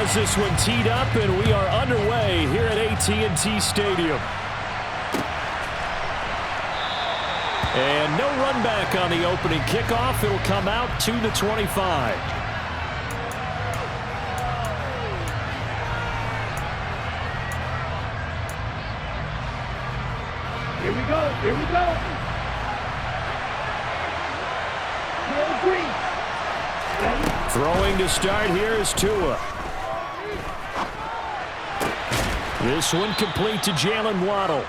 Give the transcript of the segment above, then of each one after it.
has this one teed up, and we are underway here at AT&T Stadium. And no run back on the opening kickoff. It'll come out to the 25. Here we go. Here we go. Throwing to start here is Tua. This one complete to Jalen Waddle.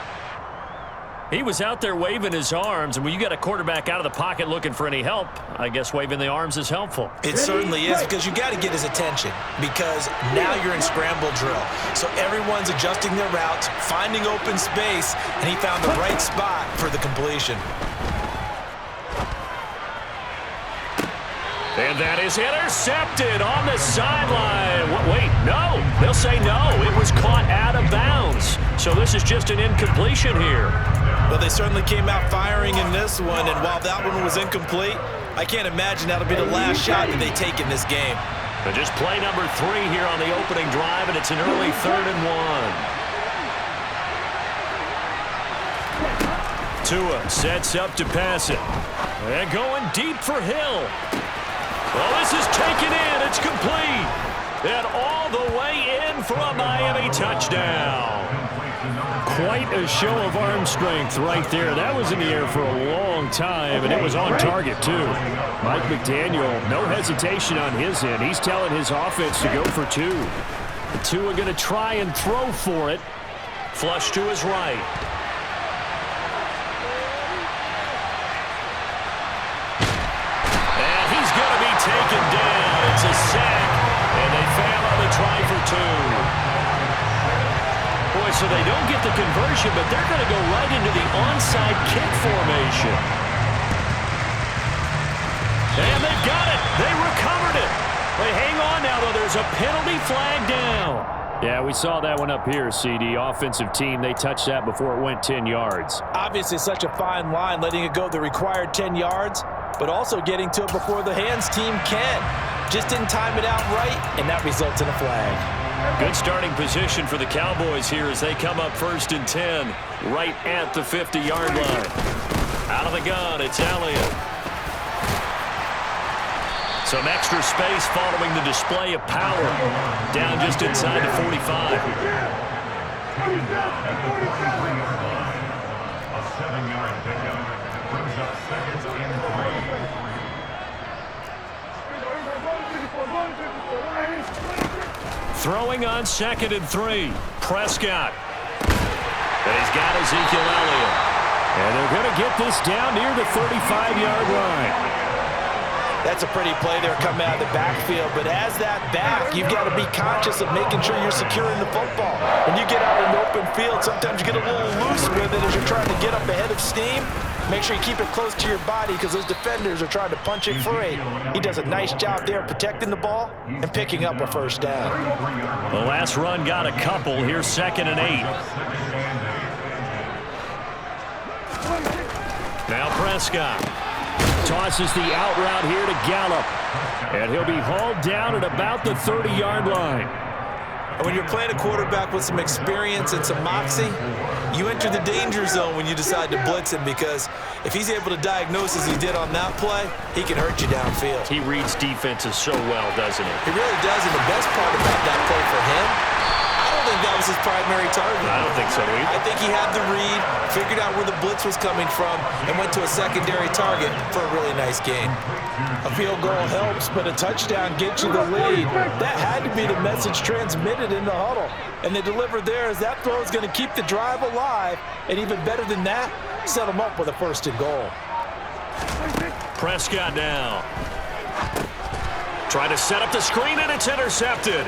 He was out there waving his arms, and when you got a quarterback out of the pocket looking for any help, I guess waving the arms is helpful. It certainly is, because you got to get his attention, because now you're in scramble drill. So everyone's adjusting their routes, finding open space, and he found the right spot for the completion. And that is intercepted on the sideline. Wait, no. They'll say no. It was caught out of bounds. So this is just an incompletion here. Well, they certainly came out firing in this one, and while that one was incomplete, I can't imagine that'll be the last shot that they take in this game. But just play number 3 here on the opening drive, and it's an early 3rd and 1. Tua sets up to pass it. And going deep for Hill. Well, this is taken in. It's complete. And all the way in for a Miami touchdown. Quite a show of arm strength right there. That was in the air for a long time, and it was on target, too. Mike McDaniel, no hesitation on his end. He's telling his offense to go for 2. Tua going to try and throw for it. Flush to his right. Taken down. It's a sack, and they fail on the try for 2. Boy, so they don't get the conversion, but they're going to go right into the onside kick formation. And they've got it. They recovered it. They hang on now, though. There's a penalty flag down. Yeah, we saw that one up here, CD. Offensive team, they touched that before it went 10 yards. Obviously, such a fine line, letting it go the required 10 yards, but also getting to it before the hands team can. Just didn't time it out right, and that results in a flag. Good starting position for the Cowboys here as they come up 1st and 10, right at the 50-yard line. Out of the gun, it's Elliott. Some extra space following the display of power. Down just inside the 45. A 7-yard pickup brings up 2nd and 3. Throwing on 2nd and 3. Prescott. And he's got Ezekiel Elliott. And they're going to get this down near the 35-yard line. That's a pretty play there coming out of the backfield, but as that back, you've got to be conscious of making sure you're securing the football. When you get out in the open field, sometimes you get a little loose with it as you're trying to get up ahead of steam. Make sure you keep it close to your body because those defenders are trying to punch it free. He does a nice job there protecting the ball and picking up a 1st down. The last run got a couple. Here's 2nd and 8. Now Prescott. Tosses the out route here to Gallup. And he'll be hauled down at about the 30-yard line. And when you're playing a quarterback with some experience and some moxie, you enter the danger zone when you decide to blitz him, because if he's able to diagnose as he did on that play, he can hurt you downfield. He reads defenses so well, doesn't he? He really does, and the best part about that play for him, I don't think that was his primary target. I don't think so either. I think he had the read, figured out where the blitz was coming from, and went to a secondary target for a really nice gain. A field goal helps, but a touchdown gets you the lead. That had to be the message transmitted in the huddle. And they delivered there as that throw is going to keep the drive alive. And even better than that, set them up with a 1st and goal. Prescott now. Trying to set up the screen, and it's intercepted.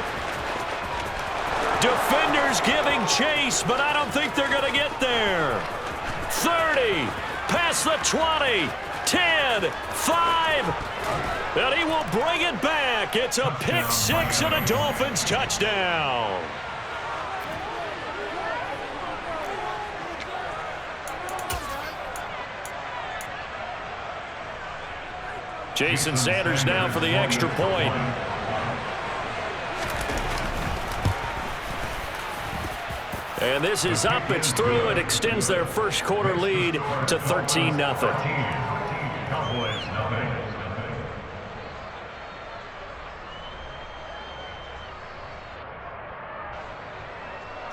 Defenders giving chase, but I don't think they're going to get there. 30, past the 20, 10, 5, and he will bring it back. It's a pick 6 and a Dolphins touchdown. Jason Sanders now for the extra point. And this is up. It's through. It extends their first quarter lead to 13-0. Cowboys, nothing.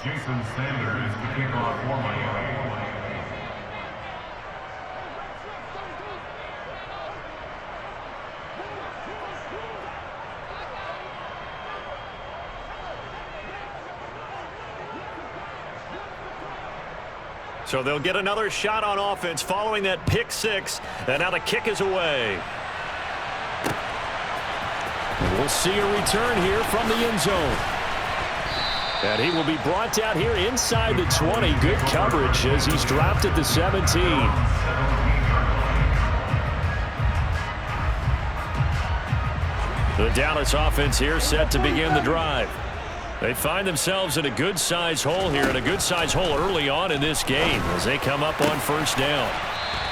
Jason Sanders to kick off for Miami. So they'll get another shot on offense following that pick six. And now the kick is away. We'll see a return here from the end zone. And he will be brought down here inside the 20. Good coverage as he's dropped at the 17. The Dallas offense here set to begin the drive. They find themselves in a good-sized hole here, and a good-sized hole early on in this game as they come up on first down.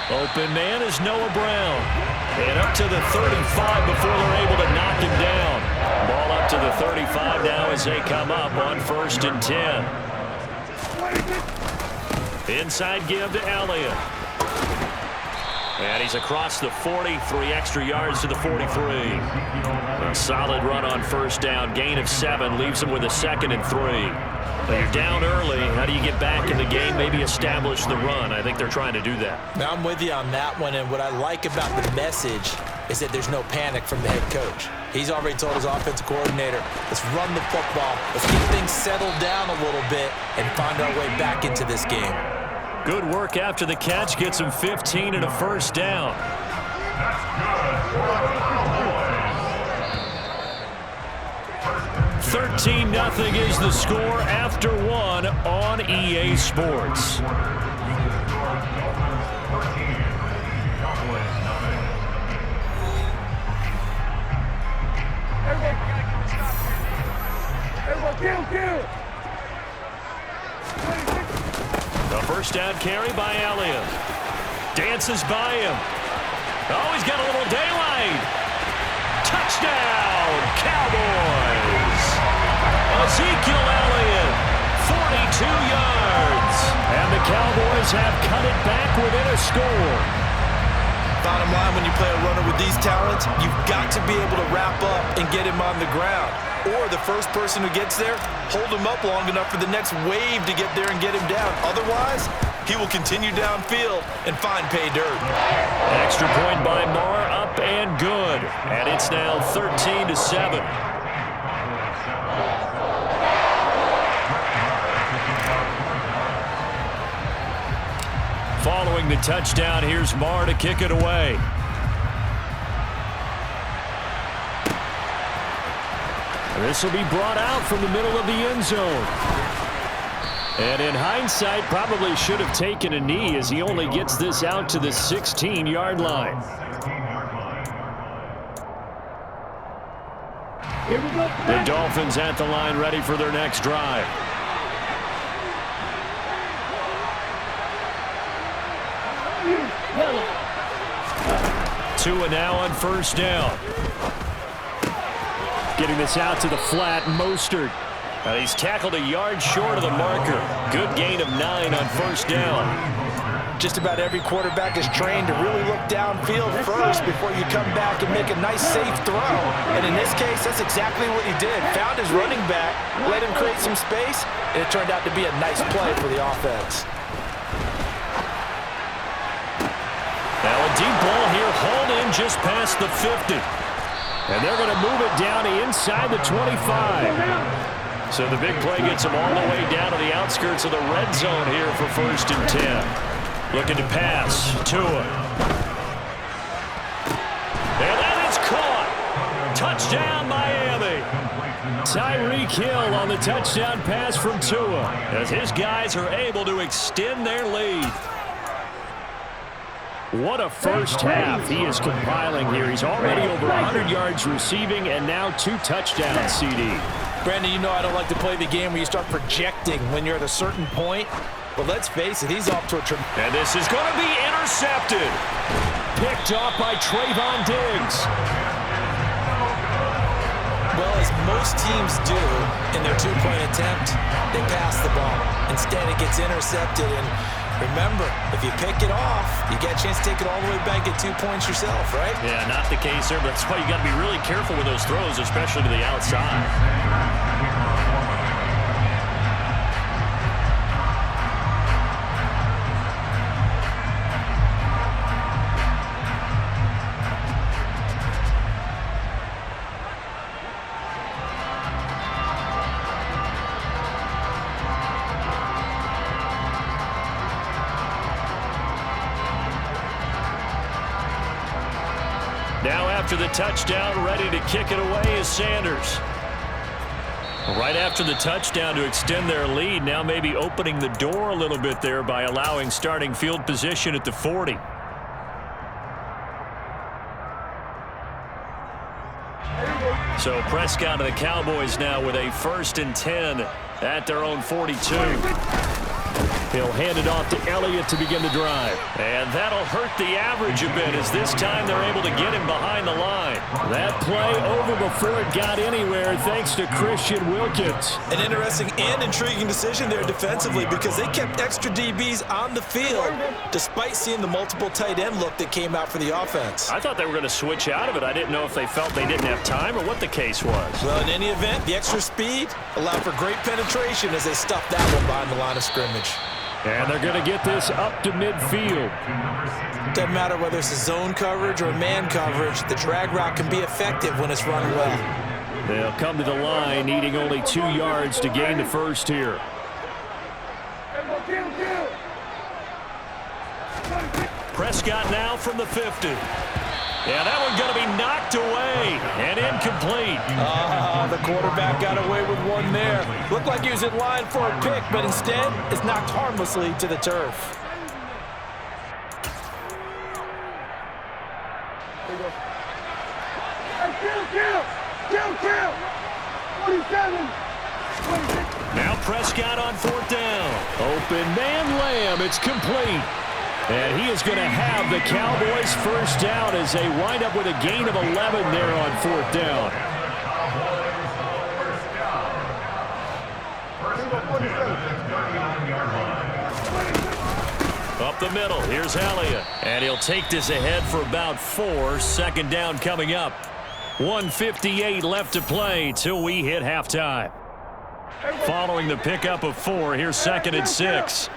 Open man is Noah Brown. And up to the 35 before they're able to knock him down. Ball up to the 35 now as they come up on 1st and 10. Inside give to Elliott. And he's across the 40, 3 extra yards to the 43. A solid run on first down. Gain of 7 leaves him with a 2nd and 3. But you're down early. How do you get back in the game? Maybe establish the run. I think they're trying to do that. Now I'm with you on that one, and what I like about the message is that there's no panic from the head coach. He's already told his offensive coordinator, let's run the football, let's get things settled down a little bit and find our way back into this game. Good work after the catch. Gets him 15 and a first down. That's good. 13-0 is the score after 1 on EA Sports. Kill. The first down carry by Elliott. Dances by him. Oh, he's got a little daylight. Touchdown, Cowboys. Ezekiel Elliott, 42 yards. And the Cowboys have cut it back within a score. Bottom line, when you play a runner with these talents, you've got to be able to wrap up and get him on the ground. Or the first person who gets there, hold him up long enough for the next wave to get there and get him down. Otherwise, he will continue downfield and find pay dirt. Extra point by Marr, up and good. And it's now 13-7. Following the touchdown, here's Marr to kick it away. This will be brought out from the middle of the end zone. And in hindsight, probably should have taken a knee as he only gets this out to the 16-yard line. Here we go. The Dolphins at the line ready for their next drive. Tua now on first down. Getting this out to the flat, Mostert. He's tackled a yard short of the marker. Good gain of 9 on first down. Just about every quarterback is trained to really look downfield first before you come back and make a nice, safe throw. And in this case, that's exactly what he did. Found his running back, let him create some space, and it turned out to be a nice play for the offense. Now a deep ball here, hauled in just past the 50. And they're going to move it down inside the 25. So the big play gets them all the way down to the outskirts of the red zone here for 1st and 10. Looking to pass. Tua. And that is caught. Touchdown, Miami. Tyreek Hill on the touchdown pass from Tua as his guys are able to extend their lead. What a first half he is compiling here. He's already over 100 yards receiving and now 2 touchdowns, CD. Brandon, you know I don't like to play the game where you start projecting when you're at a certain point. But let's face it, he's off to a tremendous... And this is going to be intercepted. Picked off by Trayvon Diggs. Well, as most teams do in their two-point attempt, they pass the ball. Instead, it gets intercepted. And remember, if you pick it off, you get a chance to take it all the way back, get 2 points yourself, right? Yeah, not the case there, but that's why you got to be really careful with those throws, especially to the outside. Now after the touchdown, ready to kick it away is Sanders. Right after the touchdown to extend their lead, now maybe opening the door a little bit there by allowing starting field position at the 40. So Prescott and the Cowboys now with a 1st and 10 at their own 42. He'll hand it off to Elliott to begin the drive. And that'll hurt the average a bit as this time they're able to get him behind the line. That play over before it got anywhere thanks to Christian Wilkins. An interesting and intriguing decision there defensively because they kept extra DBs on the field despite seeing the multiple tight end look that came out for the offense. I thought they were going to switch out of it. I didn't know if they felt they didn't have time or what the case was. Well, in any event, the extra speed allowed for great penetration as they stuffed that one behind the line of scrimmage. And they're going to get this up to midfield. Doesn't matter whether it's a zone coverage or man coverage, the drag route can be effective when it's run well. They'll come to the line, needing only 2 yards to gain the first here. Prescott now from the 50. Yeah, that one going to be knocked away and incomplete. The quarterback got away with one there. Looked like he was in line for a pick, but instead it's knocked harmlessly to the turf. Kill! 47! Now Prescott on 4th down. Open man Lamb, it's complete. And he is going to have the Cowboys first down as they wind up with a gain of 11 there on 4th down. Up the middle, here's Elliott. And he'll take this ahead for about 4. 2nd down coming up. 1:58 left to play till we hit halftime. Following the pickup of 4, here's 2nd and 6.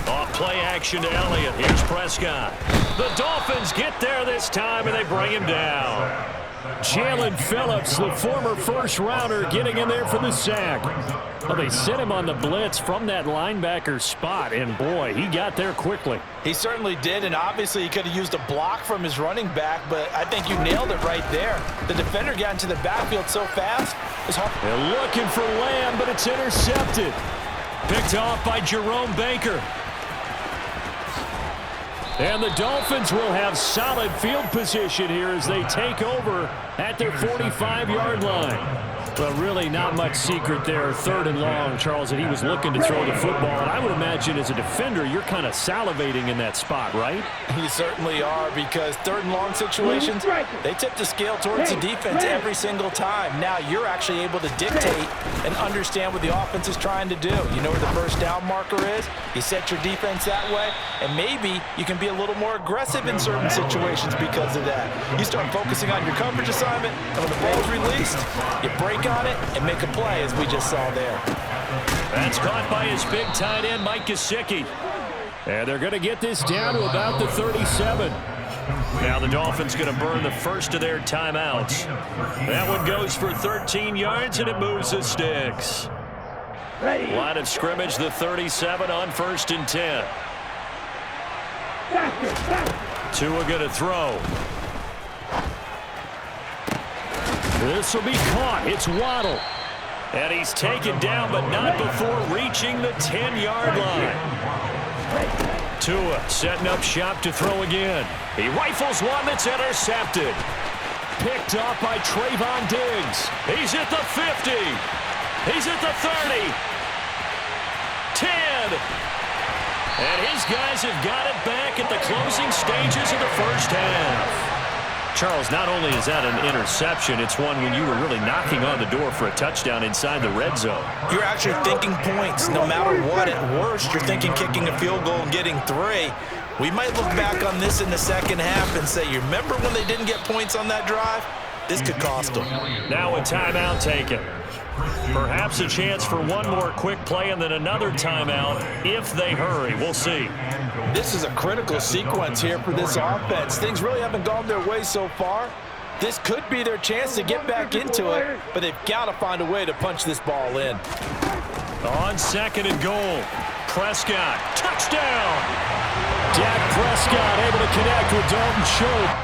Off play action to Elliott. Here's Prescott. The Dolphins get there this time, and they bring him down. Jalen Phillips, the former first-rounder, getting in there for the sack. Well, they sent him on the blitz from that linebacker spot, and boy, he got there quickly. He certainly did, and obviously he could have used a block from his running back, but I think you nailed it right there. The defender got into the backfield so fast, it was hard. They're looking for Lamb, but it's intercepted. Picked off by Jerome Baker. And the Dolphins will have solid field position here as they take over at their 45-yard line. Well, really not much secret there. 3rd and long, Charles, that he was looking to throw the football. And I would imagine as a defender, you're kind of salivating in that spot, right? You certainly are, because 3rd and long situations, they tip the scale towards the defense every single time. Now you're actually able to dictate and understand what the offense is trying to do. You know where the first down marker is. You set your defense that way, and maybe you can be a little more aggressive in certain situations because of that. You start focusing on your coverage assignment, and when the ball is released, you break on it and make a play, as we just saw there. That's caught by his big tight end, Mike Gesicki. And they're going to get this down to about the 37. Now the Dolphins going to burn the first of their timeouts. That one goes for 13 yards, and it moves the sticks. Line of scrimmage, the 37 on 1st and 10. Tua going to throw. This will be caught. It's Waddle. And he's taken down, but not before reaching the 10-yard line. Tua setting up shop to throw again. He rifles one that's intercepted. Picked off by Trayvon Diggs. He's at the 50. He's at the 30. 10. And his guys have got it back at the closing stages of the first half. Charles, not only is that an interception, it's one when you were really knocking on the door for a touchdown inside the red zone. You're actually thinking points. No matter what, at worst, you're thinking kicking a field goal and getting 3. We might look back on this in the second half and say, you remember when they didn't get points on that drive? This could cost them. Now a timeout taken. Perhaps a chance for one more quick play and then another timeout if they hurry. We'll see. This is a critical sequence here for this offense. Things really haven't gone their way so far. This could be their chance to get back into it, but they've got to find a way to punch this ball in. On 2nd and goal, Prescott, touchdown! Dak Prescott able to connect with Dalton Schultz.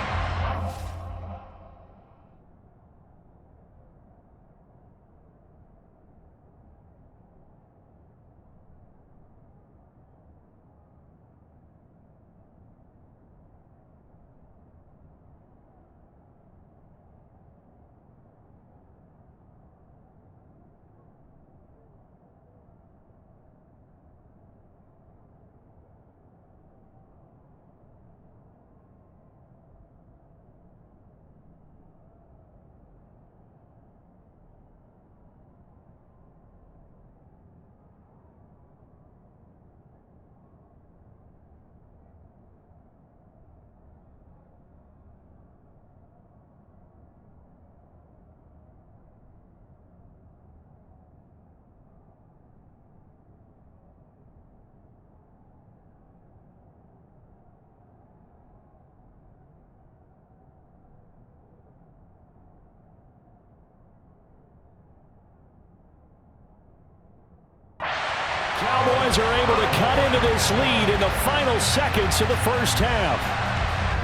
Cowboys are able to cut into this lead in the final seconds of the first half.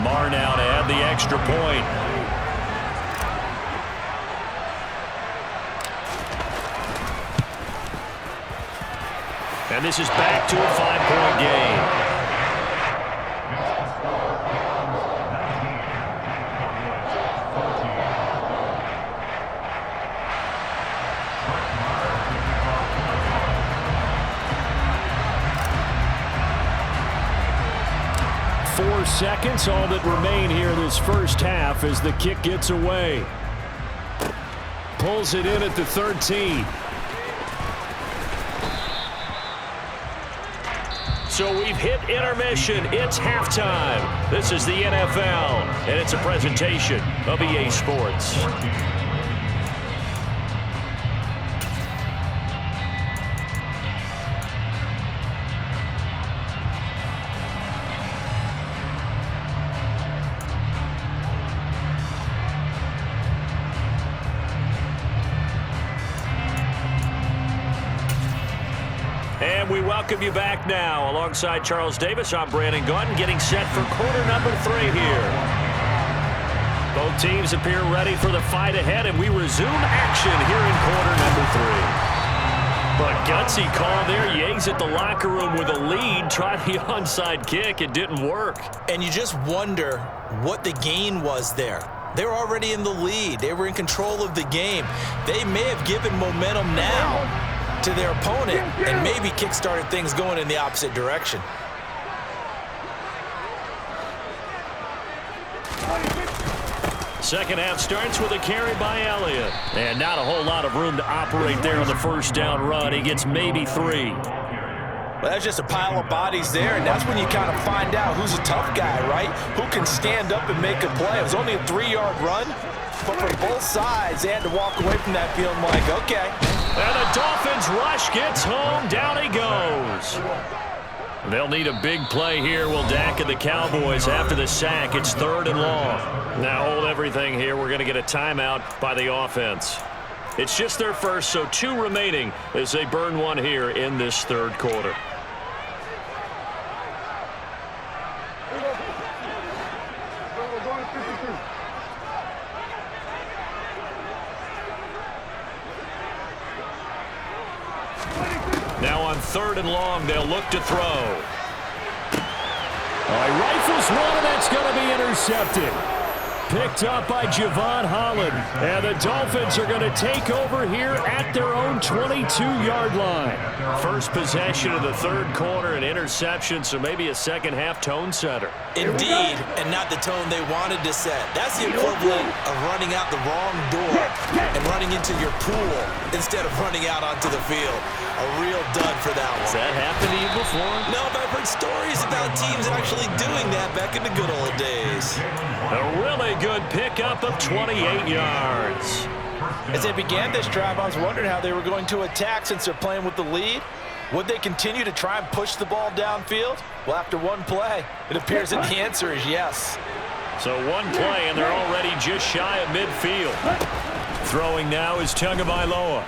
Marr now to add the extra point. And this is back to a 5-point game. 4 seconds, all that remain here in this first half as the kick gets away. Pulls it in at the 13. So we've hit intermission. It's halftime. This is the NFL, and it's a presentation of EA Sports. And we welcome you back now. Alongside Charles Davis, I'm Brandon Gunn, getting set for quarter number 3 here. Both teams appear ready for the fight ahead, and we resume action here in quarter number 3. But gutsy call there. Yates at the locker room with a lead. Tried the onside kick. It didn't work. And you just wonder what the gain was there. They're already in the lead. They were in control of the game. They may have given momentum now to their opponent and maybe kick-started things going in the opposite direction. Second half starts with a carry by Elliott. And not a whole lot of room to operate there on the first down run. He gets maybe 3. Well, that's just a pile of bodies there, and that's when you kind of find out who's a tough guy, right? Who can stand up and make a play. It was only a 3-yard run, but from both sides, they had to walk away from that feeling like, okay. And the Dolphins rush gets home. Down he goes. They'll need a big play here, will Dak and the Cowboys after the sack. It's 3rd and long. Now hold everything here. We're going to get a timeout by the offense. It's just their first, so 2 remaining as they burn one here in this 3rd quarter. Now on 3rd and long, they'll look to throw. All right, rifles one, and that's going to be intercepted. picked up by Javon Holland. And the Dolphins are going to take over here at their own 22-yard line. First possession of the third quarter, an interception, so maybe a second-half tone setter. Indeed, and not the tone they wanted to set. That's the equivalent of running out the wrong door and running into your pool instead of running out onto the field. A real dud for that one. Has that happened to you before? No, but I've heard stories about teams actually doing that back in the good old days. A really good pickup of 28 yards. As they began this drive, I was wondering how they were going to attack since they're playing with the lead. Would they continue to try and push the ball downfield? Well, after one play, it appears that the answer is yes. So one play, and they're already just shy of midfield. Throwing now is Tagovailoa.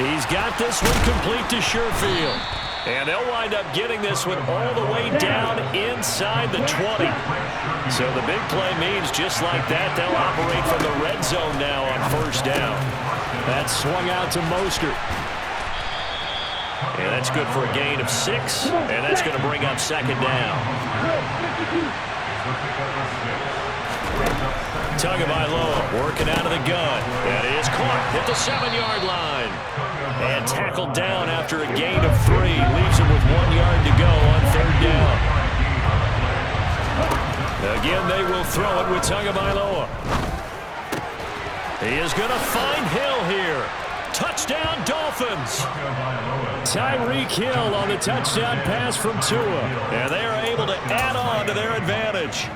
He's got this one complete to Sherfield. And they'll wind up getting this one all the way down inside the 20. So the big play means just like that, they'll operate from the red zone now on first down. That's swung out to Mostert. And that's good for a gain of 6. And that's going to bring up second down. Tagovailoa working out of the gun. And it is caught. Hit the 7-yard line. And tackled down after a gain of 3. Leaves him with 1 yard to go on third down. Again, they will throw it with Tagovailoa. He is going to find Hill here. Touchdown, Dolphins. Tyreek Hill on the touchdown pass from Tua. And they are able to add on to their advantage.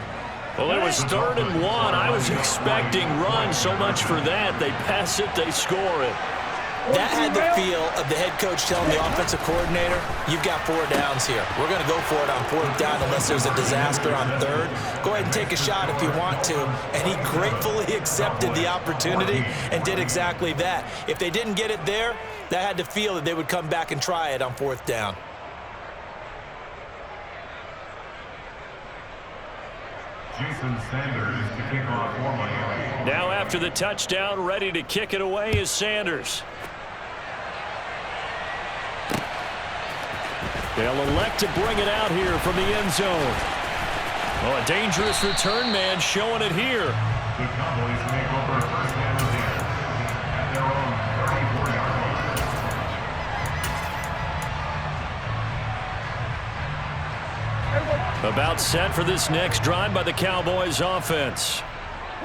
Well, it was 3rd and 1. I was expecting run, so much for that. They pass it, they score it. That had the feel of the head coach telling the offensive coordinator, you've got 4 downs here. We're going to go for it on 4th down unless there's a disaster on 3rd. Go ahead and take a shot if you want to. And he gratefully accepted the opportunity and did exactly that. If they didn't get it there, that had the feel that they would come back and try it on 4th down. Jason Sanders to kick off for Miami. Now after the touchdown, ready to kick it away is Sanders. They'll elect to bring it out here from the end zone. Oh, a dangerous return man showing it here. The Cowboys make over first down of the year at their own 34-yard line. About set for this next drive by the Cowboys offense.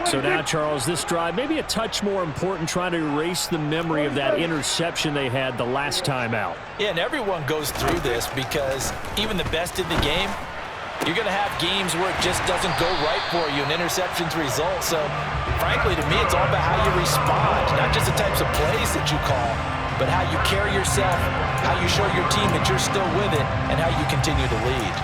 So now, Charles, this drive maybe a touch more important, trying to erase the memory of that interception they had the last time out. Yeah, and everyone goes through this because even the best in the game, you're going to have games where it just doesn't go right for you and interceptions result. So, frankly, to me, it's all about how you respond, not just the types of plays that you call, but how you carry yourself, how you show your team that you're still with it, and how you continue to lead.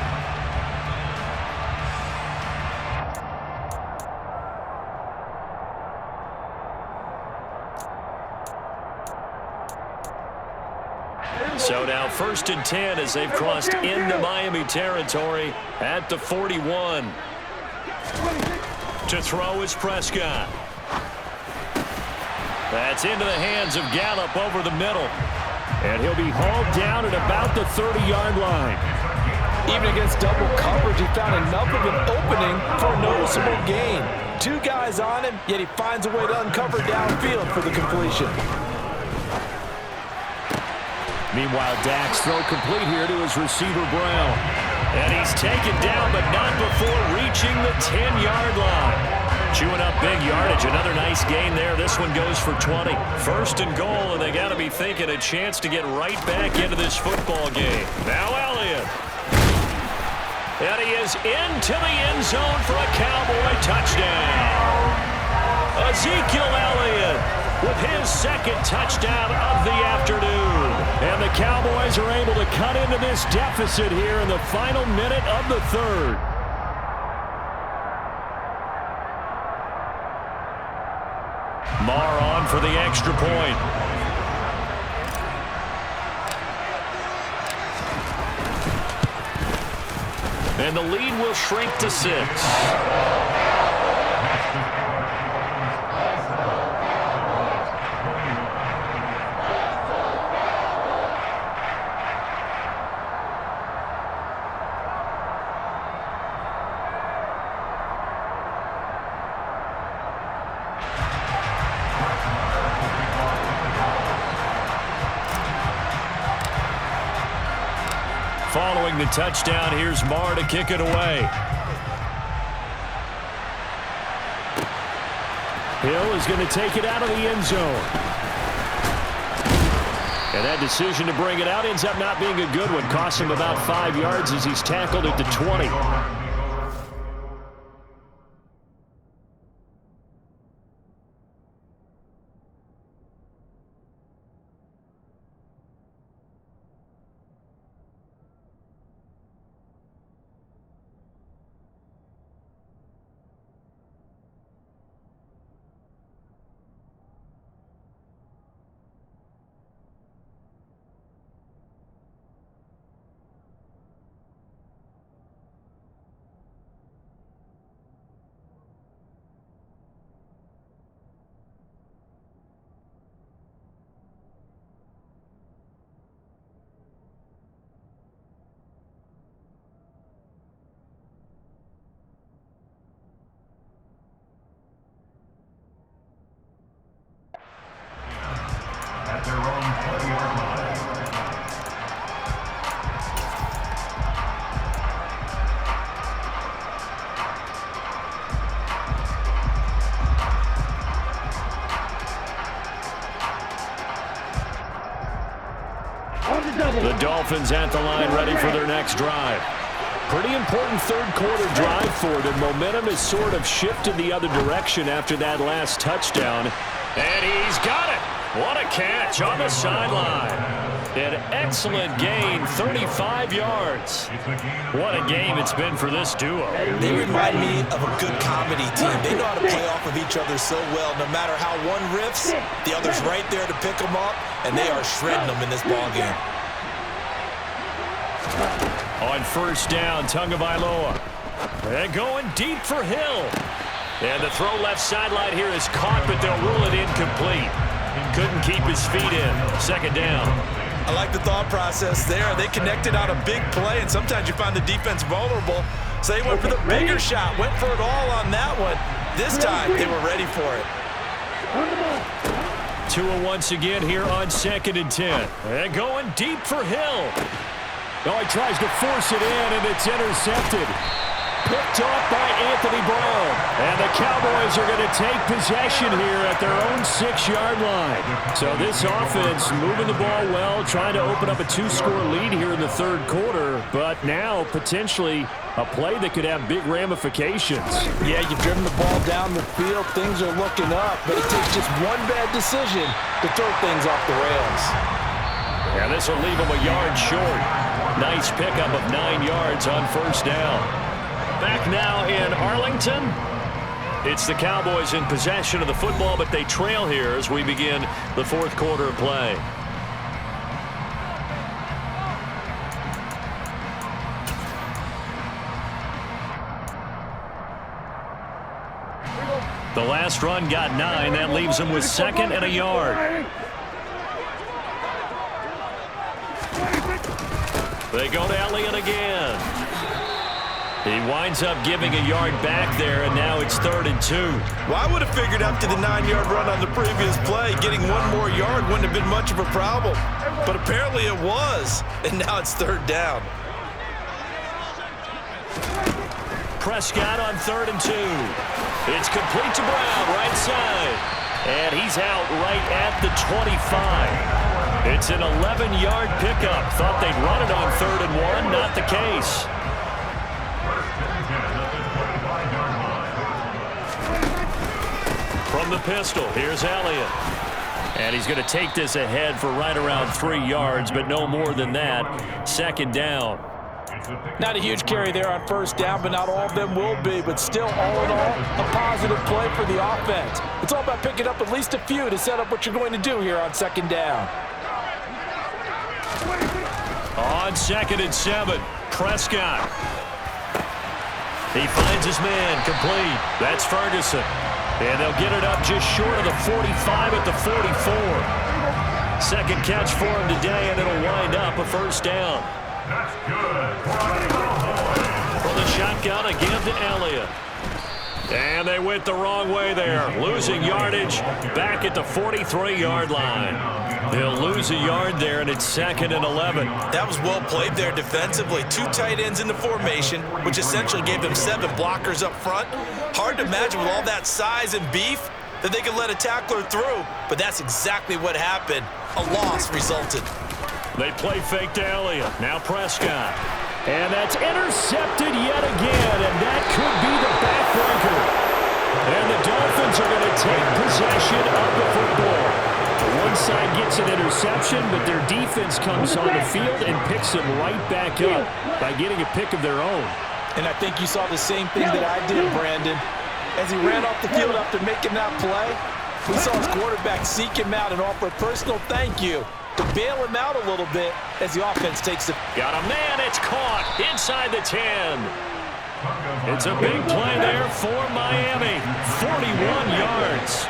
So now 1st and 10 as they've crossed into Miami territory at the 41. To throw is Prescott. That's into the hands of Gallup over the middle. And he'll be hauled down at about the 30-yard line. Even against double coverage, he found enough of an opening for a noticeable gain. 2 guys on him, yet he finds a way to uncover downfield for the completion. Meanwhile, Dak's throw complete here to his receiver, Brown. And he's taken down, but not before reaching the 10-yard line. Chewing up big yardage. Another nice gain there. This one goes for 20. 1st and goal, and they got to be thinking a chance to get right back into this football game. Now Elliott. And he is into the end zone for a Cowboy touchdown. Ezekiel Elliott with his 2nd touchdown of the afternoon. And the Cowboys are able to cut into this deficit here in the final minute of the 3rd. Marr on for the extra point. And the lead will shrink to 6. Following the touchdown, here's Marr to kick it away. Hill is going to take it out of the end zone. And that decision to bring it out ends up not being a good one. Costs him about 5 yards as he's tackled at the 20. At their own 20-yard line. The Dolphins at the line, ready for their next drive. Pretty important third-quarter drive for them. Momentum has sort of shifted the other direction after that last touchdown. And he's got it. What a catch on the sideline. An excellent gain, 35 yards. What a game it's been for this duo. They remind me of a good comedy team. They know how to play off of each other so well. No matter how one riffs, the other's right there to pick them up, and they are shredding them in this ballgame. On first down, Tagovailoa. And going deep for Hill. And the throw left sideline here is caught, but they'll rule it incomplete. Couldn't keep his feet in. Second down. I like the thought process there. They connected on a big play, and sometimes you find the defense vulnerable. So they went for the bigger shot, went for it all on that one. This time, they were ready for it. Tua once again here on 2nd and 10. And going deep for Hill. Oh, he tries to force it in, and it's intercepted. Picked off by Anthony Brown. And the Cowboys are going to take possession here at their own 6-yard line. So this offense moving the ball well, trying to open up a 2-score lead here in the third quarter. But now potentially a play that could have big ramifications. Yeah, you've driven the ball down the field. Things are looking up, but it takes just one bad decision to throw things off the rails. And this will leave him a yard short. Nice pickup of 9 yards on first down. Back now in Arlington. It's the Cowboys in possession of the football, but they trail here as we begin the fourth quarter of play. The last run got 9. That leaves them with 2nd and a yard. They go to Elliott again. He winds up giving a yard back there, and now it's 3rd and 2. Well, I would have figured after the 9-yard run on the previous play, getting one more yard wouldn't have been much of a problem. But apparently it was, and now it's 3rd down. Prescott on 3rd and 2. It's complete to Brown, right side. And he's out right at the 25. It's an 11-yard pickup. Thought they'd run it on 3rd and 1. Not the case. From the pistol, here's Elliott. And he's going to take this ahead for right around 3 yards, but no more than that. 2nd down. Not a huge carry there on first down, but not all of them will be. But still, all in all, a positive play for the offense. It's all about picking up at least a few to set up what you're going to do here on 2nd down. On 2nd and 7, Prescott. He finds his man, complete. That's Ferguson. And they'll get it up just short of the 45 at the 44. Second catch for him today, and it'll wind up a first down. That's good. From the shotgun again to Elliott. And they went the wrong way there, losing yardage back at the 43-yard line. They'll lose a yard there, and it's 2nd and 11. That was well played there defensively. 2 tight ends in the formation, which essentially gave them 7 blockers up front. Hard to imagine with all that size and beef that they could let a tackler through, but that's exactly what happened. A loss resulted. They play fake to Elliott. Now Prescott. And that's intercepted yet again, and that could be the backbreaker. And the Dolphins are going to take possession of the football. One side gets an interception, but their defense comes on the field and picks them right back up by getting a pick of their own. And I think you saw the same thing that I did, Brandon. As he ran off the field after making that play, we saw his quarterback seek him out and offer a personal thank you to bail him out a little bit as the offense takes it. Got a man, it's caught inside the 10. It's a big play there for Miami. 41 yards.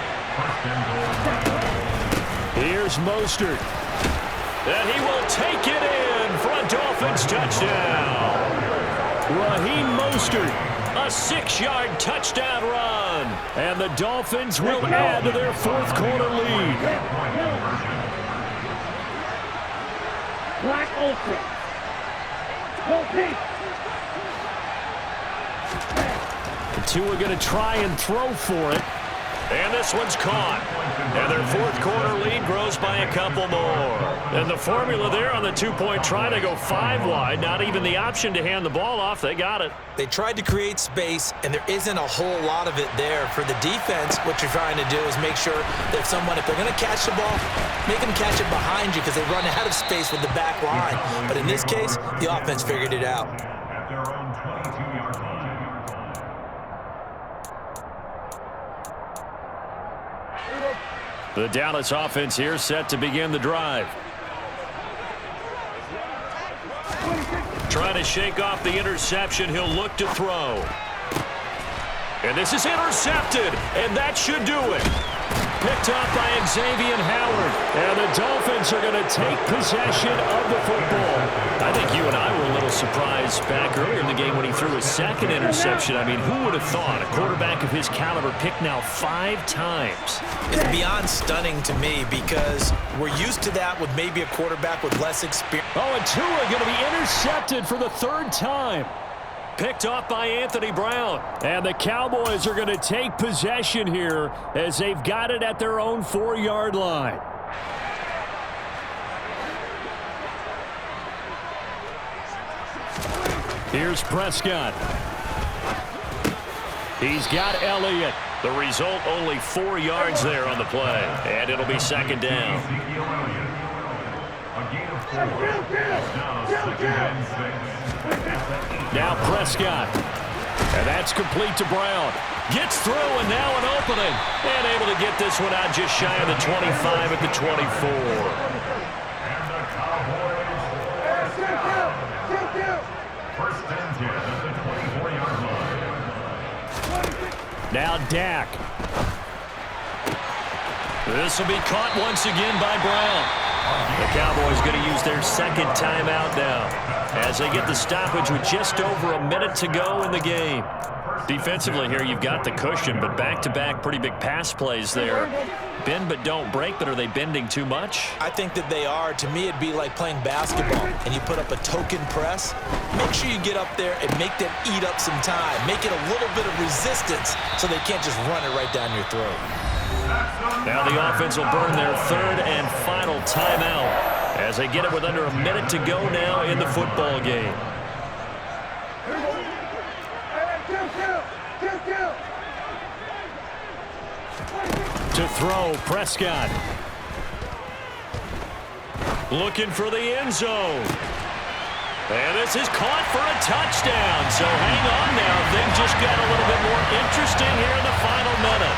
Here's Mostert. And he will take it in for a Dolphins touchdown. Raheem Mostert, a 6-yard touchdown run. And the Dolphins will add to their 4th quarter lead. Black Ultra. The 2 are going to try and throw for it. And this one's caught. And their 4th quarter lead grows by a couple more. And the formula there on the 2-point try to go 5 wide. Not even the option to hand the ball off. They got it. They tried to create space, and there isn't a whole lot of it there. For the defense, what you're trying to do is make sure that if they're going to catch the ball, make them catch it behind you because they run out of space with the back line. But in this case, the offense figured it out. At their own 22-yard line. The Dallas offense here set to begin the drive. Trying to shake off the interception. He'll look to throw. And this is intercepted, and that should do it. Picked up by Xavier Howard. And the Dolphins are going to take possession of the football. I think you and I were a little surprised back earlier in the game when he threw his 2nd interception. I mean, who would have thought a quarterback of his caliber picked now 5 times? It's beyond stunning to me because we're used to that with maybe a quarterback with less experience. Oh, and Tua going to be intercepted for the 3rd time. Picked off by Anthony Brown. And the Cowboys are going to take possession here as they've got it at their own 4-yard line. Here's Prescott. He's got Elliott. The result, only 4 yards there on the play. And it'll be 2nd down. Now Prescott. And that's complete to Brown. Gets through, and now an opening. And able to get this one out just shy of the 25 at the 24. Now Dak. This will be caught once again by Brown. The Cowboys going to use their 2nd timeout now as they get the stoppage with just over a minute to go in the game. Defensively here, you've got the cushion, but back-to-back pretty big pass plays there. Bend but don't break, but are they bending too much? I think that they are. To me, it'd be like playing basketball, and you put up a token press. Make sure you get up there and make them eat up some time. Make it a little bit of resistance so they can't just run it right down your throat. Now the offense will burn their 3rd and final timeout as they get it with under a minute to go now in the football game. To throw, Prescott. Looking for the end zone. And this is caught for a touchdown. So hang on now. Things just got a little bit more interesting here in the final minute.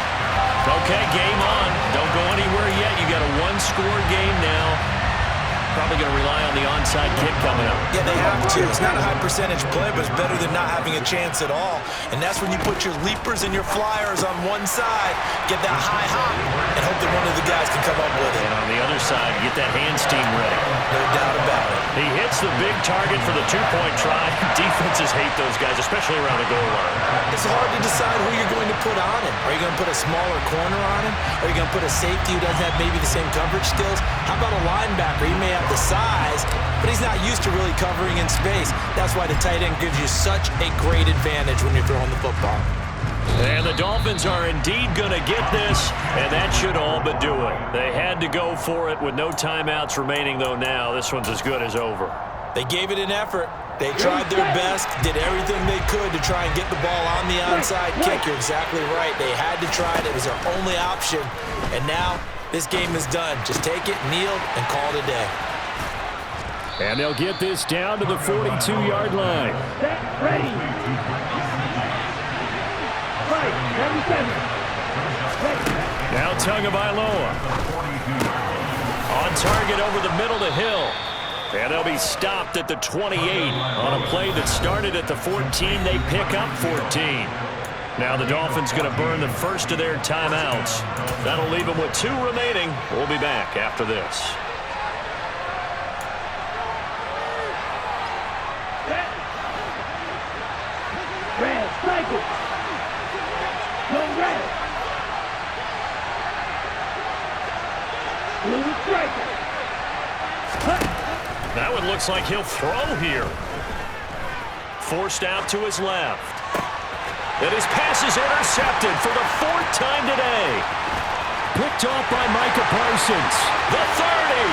Okay, game on. Don't go anywhere yet. You got a 1-score game now. Probably going to rely on the onside kick coming up. Yeah, they have to. It's not a high percentage play, but it's better than not having a chance at all. And that's when you put your leapers and your flyers on one side, get that high hop, and hope that one of the guys can come up with it. And on the other side, get that hand steam ready. No doubt about it. He hits the big target for the two-point try. Defenses hate those guys, especially around the goal line. It's hard to decide who you're going to put on him. Are you going to put a smaller corner on him? Are you going to put a safety who doesn't have maybe the same coverage skills? How about a linebacker? He may have the size, but he's not used to really covering in space. That's why the tight end gives you such a great advantage when you're throwing the football. And the Dolphins are indeed going to get this, and that should all but do it. They had to go for it with no timeouts remaining, though now this one's as good as over. They gave it an effort. They tried their best, did everything they could to try and get the ball on the onside kick. You're exactly right. They had to try it. It was their only option. And now this game is done. Just take it, kneel, and call it a day. And they'll get this down to the 42-yard line. Set, ready. Now Tagovailoa. On target over the middle to Hill. And they'll be stopped at the 28 on a play that started at the 14. They pick up 14. Now the Dolphins going to burn the first of their timeouts. That'll leave them with 2 remaining. We'll be back after this. Red, cycle. No red. Blue striker. That one looks like he'll throw here. Forced out to his left. And his pass is intercepted for the 4th time today. Picked off by Micah Parsons. The 30.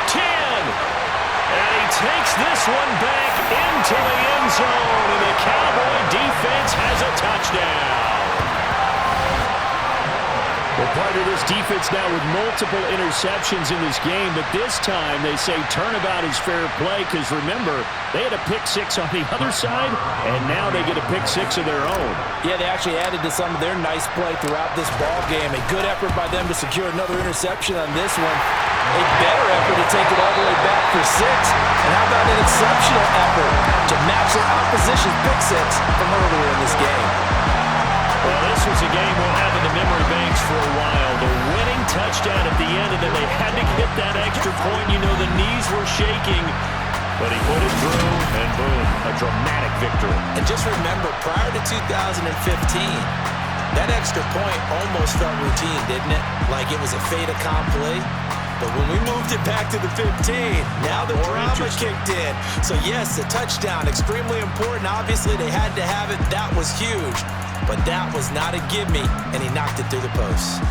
10. And he takes this one back into the end zone. And the Cowboy defense has a touchdown. Well, part of this defense now with multiple interceptions in this game, but this time they say turnabout is fair play because, remember, they had a pick-6 on the other side, and now they get a pick-6 of their own. Yeah, they actually added to some of their nice play throughout this ball game. A good effort by them to secure another interception on this one. A better effort to take it all the way back for 6. And how about an exceptional effort to match their opposition's pick-6 from earlier in this game? Well, this was a game we'll have in the memory banks for a while. The winning touchdown at the end, and then they had to get that extra point. You know, the knees were shaking, but he put it through, and boom, a dramatic victory. And just remember, prior to 2015, that extra point almost felt routine, didn't it? Like it was a fait accompli. But when we moved it back to the 15, now the drama kicked in. So yes, a touchdown, extremely important. Obviously, they had to have it. That was huge. But that was not a gimme, and he knocked it through the post.